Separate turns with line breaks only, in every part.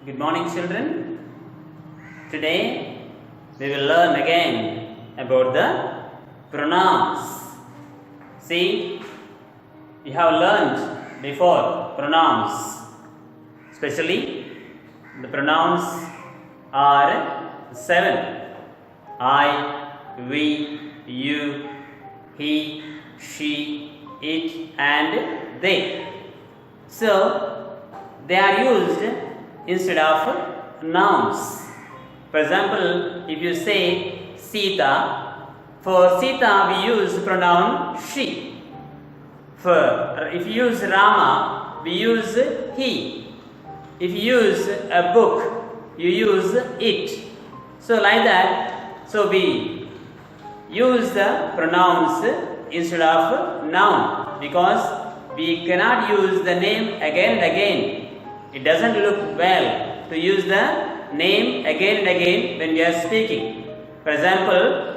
Good morning, children. Today we will learn again about the pronouns. See, you have learned before pronouns, especially the pronouns are 7: I, we, you, he, she, it, and they. So they are used instead of nouns. For example, if you say Sita, for Sita we use pronoun she. If you use Rama, we use he. If you use a book, you use it. So like that, so we use the pronouns instead of noun because we cannot use the name again and again. It doesn't look well to use the name again and again when we are speaking. For example,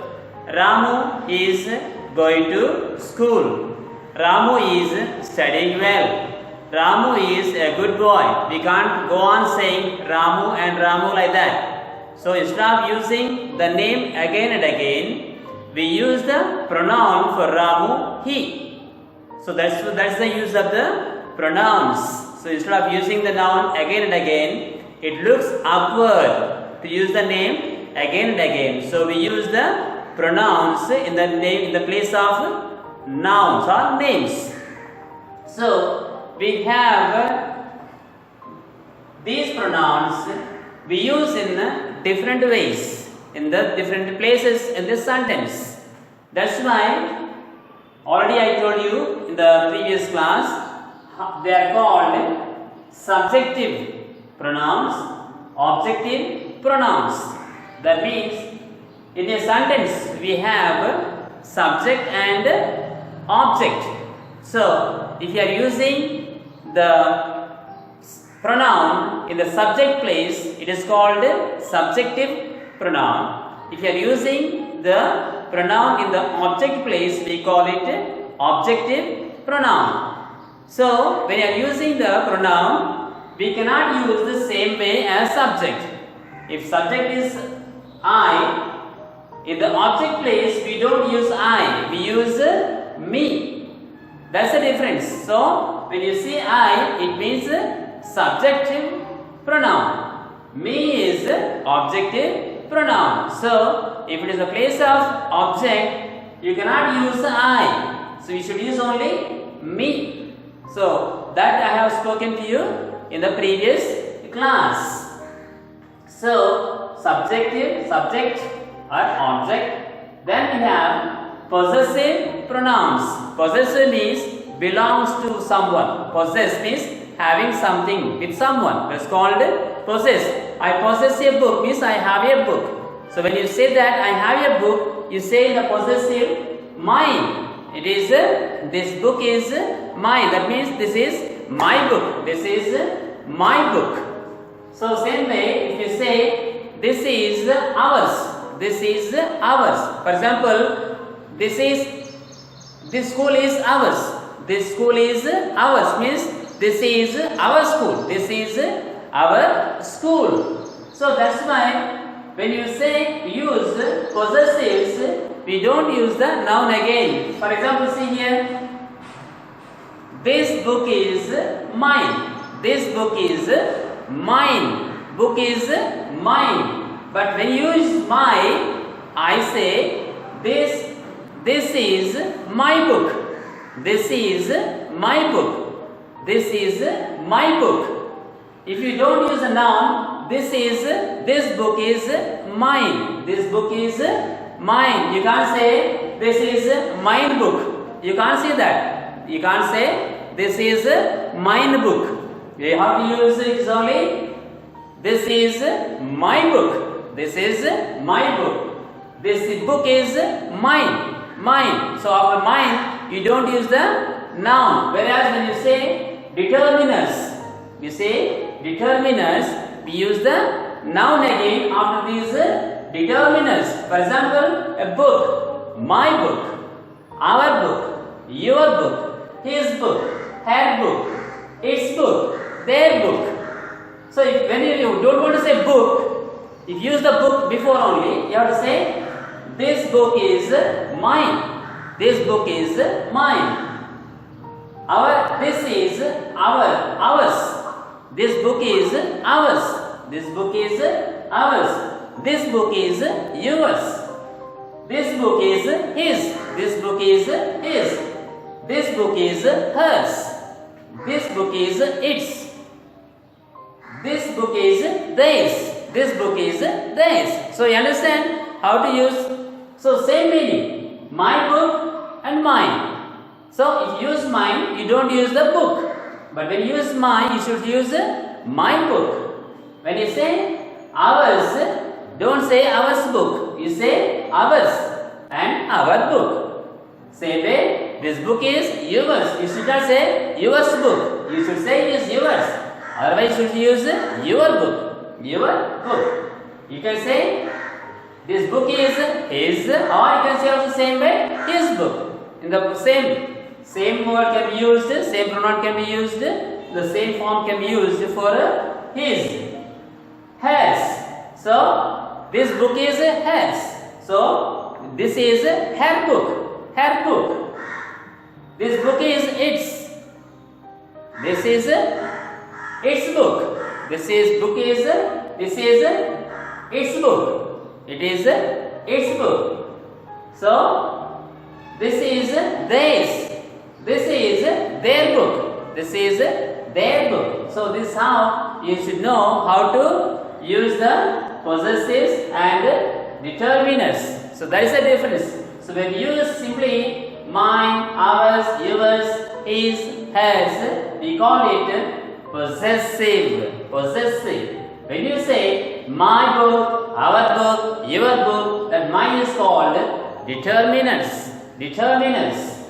Ramu is going to school. Ramu is studying well. Ramu is a good boy. We can't go on saying Ramu and Ramu like that. So instead of using the name again and again, we use the pronoun for Ramu, he. So that's the use of the pronouns. So instead of using the noun again and again, it looks awkward to use the name again and again. So we use the pronouns in the place of nouns or names. So we have these pronouns we use in different ways in the different places in this sentence. That's why already I told you in the previous class they are called subjective pronouns, objective pronouns. That means in a sentence we have subject and object. So if you are using the pronoun in the subject place, it is called subjective pronoun. If you are using the pronoun in the object place, we call it objective pronoun. So when you are using the pronoun, we cannot use the same way as subject. If subject is I, in the object place we don't use I, we use me. That's the difference. So when you say I, it means subjective pronoun. Me is objective pronoun. So if it is a place of object, you cannot use I. So you should use only me. So that I have spoken to you in the previous class. So subjective, subject or object. Then we have possessive pronouns. Possessive means belongs to someone. Possess means having something with someone. That's called possess. I possess a book means I have a book. So when you say that I have a book, you say the possessive mine. It is this book is mine. That means this is my book. This is my book. So same way, if you say this is ours. This is ours. For example, this school is ours. This school is ours means this is our school. This is our school. So that's why when you say use possessives, we don't use the noun again. For example, see here. This book is mine. This book is mine. Book is mine. But when you use my, I say this is my book. This is my book. This is my book. If you don't use a noun, this book is mine. This book is mine. You can't say this is mine book. You can't say that. You can't say this is mine book. You have to use it only this is my book. This is my book. This book is mine. Mine. So after mine, you don't use the noun. Whereas when you say determiners, we use the noun again after these determiners. For example, a book, my book, our book, your book, his book, her book, its book, their book. So when you don't want to say book, if you use the book before only, you have to say this book is mine. This book is mine. This is ours. This book is ours. This book is ours. This book is yours. This book is his. This book is his. This book is hers. This book is its. This book is theirs. This book is theirs. So you understand how to use. So same meaning. My book and mine. So if you use mine, you don't use the book. But when you use mine, you should use my book. When you say ours, don't say ours book. You say ours and our book. Same way, this book is yours. You should not say yours book. You should say it is yours. Otherwise, you should use your book. Your book. You can say this book is his, or you can say also same way his book. In the same word can be used, same pronoun can be used, the same form can be used for his, hers. So this book is hers. So this is her book. Her book. This book is its. This is its book. This is book is its book. It is its book. So this is theirs. This is their book. This is their book. So this is how you should know how to use the possessives and determiners. So that is the difference. So when you use simply mine, ours, yours, his, hers, we call it possessive. Possessive. When you say my book, our book, your book, that mine is called determiners. Determiners.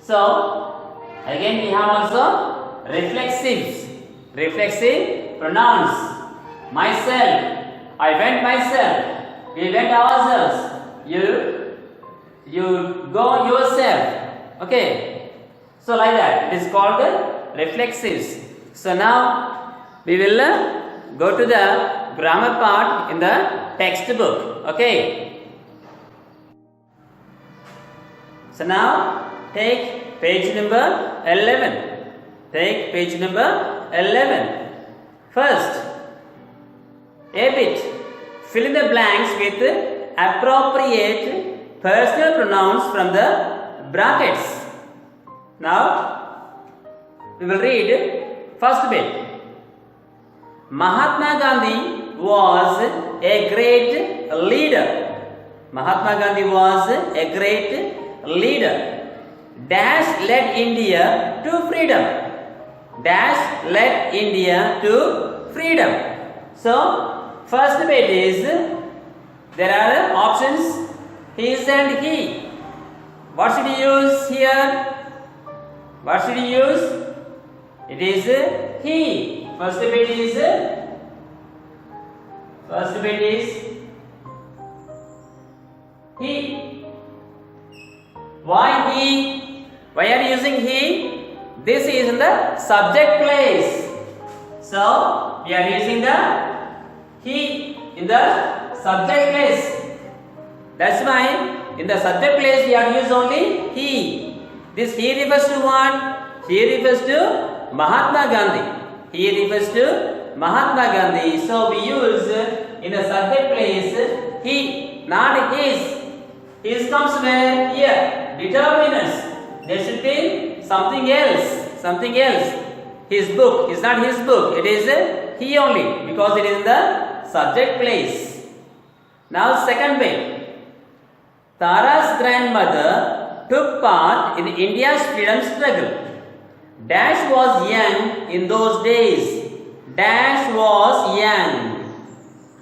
So again we have also reflexives. Reflexive pronouns. Myself. I went myself. We went ourselves. You go yourself. Okay. So like that. It is called reflexives. So now we will go to the grammar part in the textbook. Okay. So now take page number 11. Take page number 11. First, a bit. Fill in the blanks with appropriate personal pronouns from the brackets. Now, we will read first bit. Mahatma Gandhi was a great leader. Mahatma Gandhi was a great leader. Dash led India to freedom. Dash led India to freedom. So, first bit is, there are options, his and he. What should you use here? What should you use? It is he. First bit is he. Why he? Why are you using he? This is in the subject place. So we are using the he in the subject place. That's why in the subject place we have used only he. This he refers to what? He refers to Mahatma Gandhi. He refers to Mahatma Gandhi. So we use in the subject place he, not his. His comes where? Here. Determiners. There should be something else. Something else. His book is not his book. It is he only, because it is in the subject place. Now second bit. Tara's grandmother took part in India's freedom struggle. Dash was young in those days. Dash was young.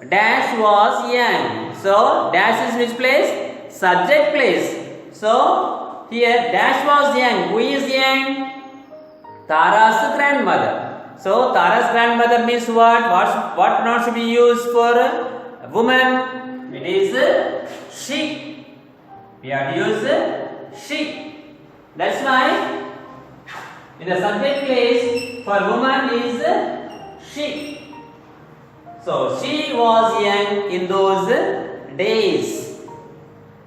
Dash was young. So dash is which place? Subject place. So here dash was young. Who is young? Tara's grandmother. So Tara's grandmother means what? What pronoun should be used for a woman? It is she. We have to use she. That's why in the subject place for woman is she. So she was young in those days.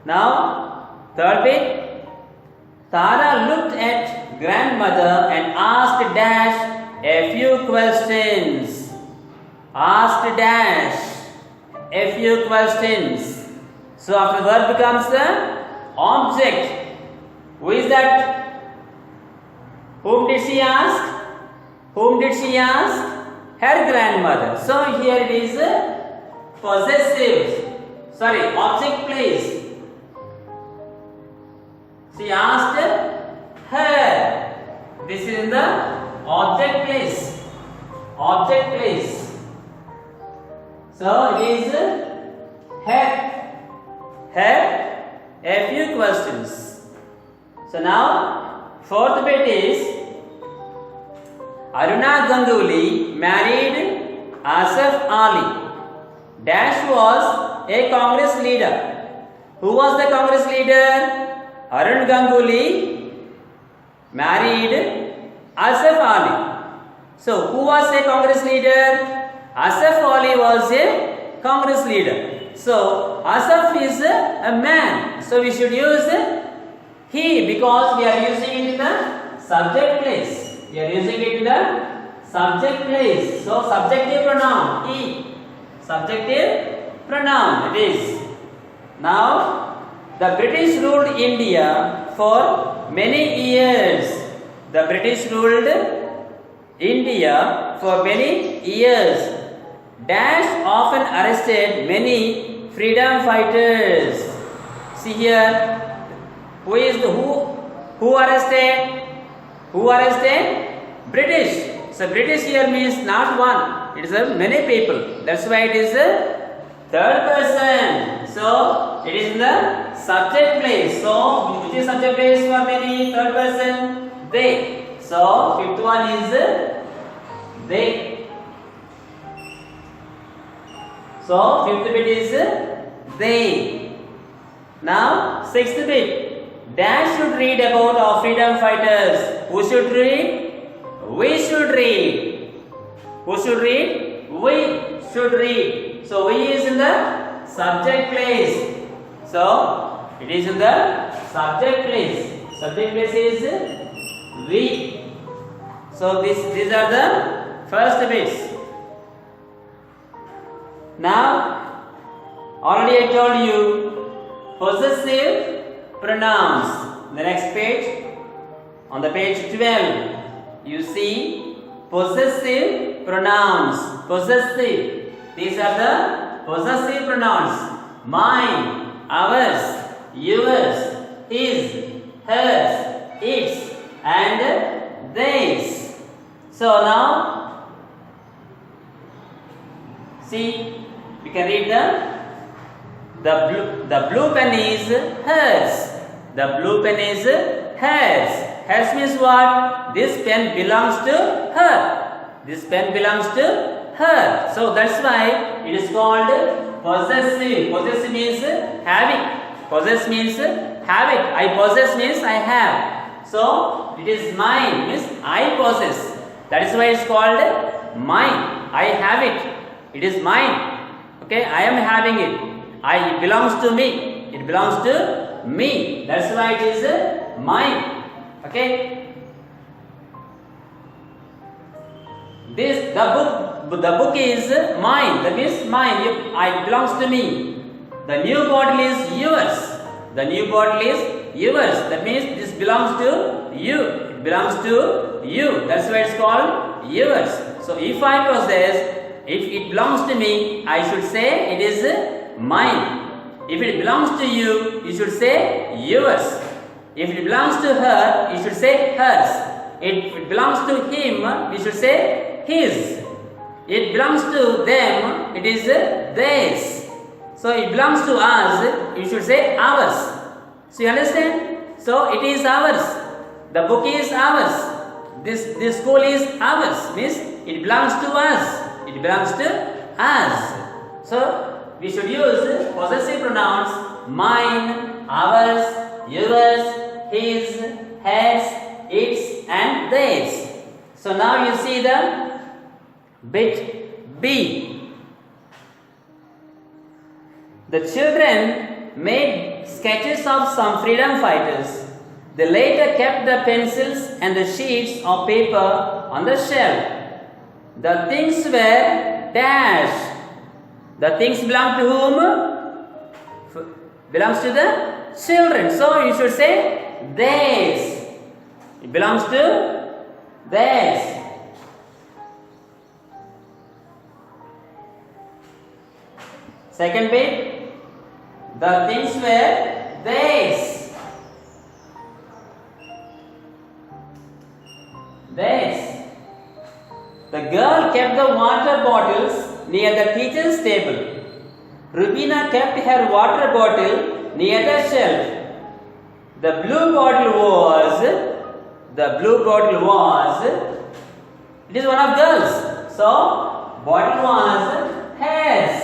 Now, third bit. Tara looked at grandmother and asked Dash a few questions. Asked Dash a few questions. So after the verb becomes the object. Who is that? Whom did she ask? Whom did she ask? Her grandmother. So here it is possessive. Sorry, object place. She asked her. This is in the object place. Object place. So it is her. Her a few questions. So now fourth bit is Aruna Ganguly married Asaf Ali. Dash was a Congress leader. Who was the Congress leader? Arun Ganguly married Asaf Ali. So, who was a Congress leader? Asaf Ali was a Congress leader. So, Asaf is a man. So, we should use he because we are using it in the subject place. We are using it in the subject place. So, subjective pronoun he. Subjective pronoun it is. Now, the British ruled India for many years. The British ruled India for many years. Dash often arrested many freedom fighters. See here, who is the who arrested? Who arrested? British. So British here means not one. It is a many people. That's why it is a third person. So it is in the subject place. So which is subject place for many? Third person. They. So fifth one is they. So fifth bit is they. Now sixth bit. Dash should read about our freedom fighters. Who should read? We should read. Who should read? We should read. So we is in the subject place. So it is in the subject place. Subject place is we. So these are the first bits. Now already I told you possessive pronouns. The next page, on the page 12, you see possessive pronouns. Possessive. These are the possessive pronouns. Mine, ours, yours, his, hers, its, and theirs. So now, see, we can read the blue pen is hers. The blue pen is hers. Hers means what? This pen belongs to her. This pen belongs to her. So that's why it is called possessive. Possessive means having. Possess means having. I possess means I have. So it is mine means I possess. That is why it's called mine. I have it. It is mine. Okay, I am having it. It belongs to me. It belongs to me. That's why it is mine. Okay. The book is mine. That means mine. It belongs to me. The new bottle is yours. The new bottle is yours. That means this belongs to you. It belongs to you. That's why it's called yours. So if I possess, if it belongs to me, I should say it is mine. If it belongs to you, you should say yours. If it belongs to her, you should say hers. If it belongs to him, you should say his. It belongs to them, it is theirs. So it belongs to us, you should say ours. So you understand? So it is ours. The book is ours. This school is ours. Means it belongs to us. It belongs to us. So we should use possessive pronouns mine, ours, yours, his, hers, its, and theirs. So now you see the bit B. The children made sketches of some freedom fighters. They later kept the pencils and the sheets of paper on the shelf. The things were dash. The things belong to whom? Belongs to the children. So you should say theirs. It belongs to theirs. Second bit, the things were theirs. Theirs. The girl kept the water bottles near the teacher's table. Rubina kept her water bottle near the shelf. The blue bottle was, it is one of girls. So, bottle was hers.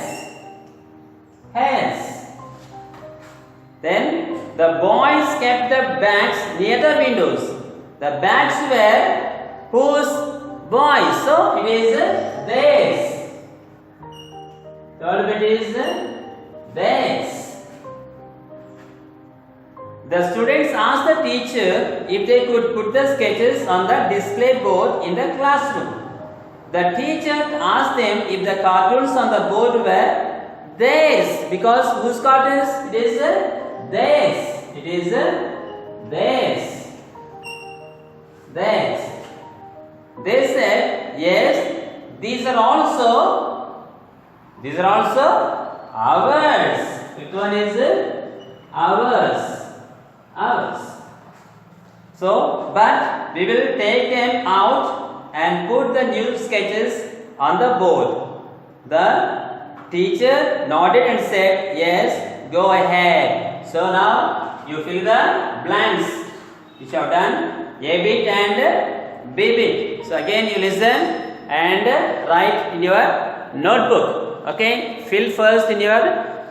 Then the boys kept the bags near the windows. The bags were whose? Boys. So it is theirs. Third bit is theirs. The students asked the teacher if they could put the sketches on the display board in the classroom. The teacher asked them if the cartoons on the board were theirs, because whose cartoons? It is theirs. It is theirs. Theirs. They said, yes, these are also ours. Which one is ours? Ours. So, but we will take them out and put the new sketches on the board. The teacher nodded and said, yes, go ahead. So now you fill the blanks which you have done, A bit and B bit. So again you listen and write in your notebook. Okay, fill first in your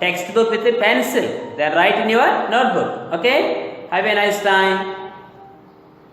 textbook with a pencil, then write in your notebook. Okay, have a nice time.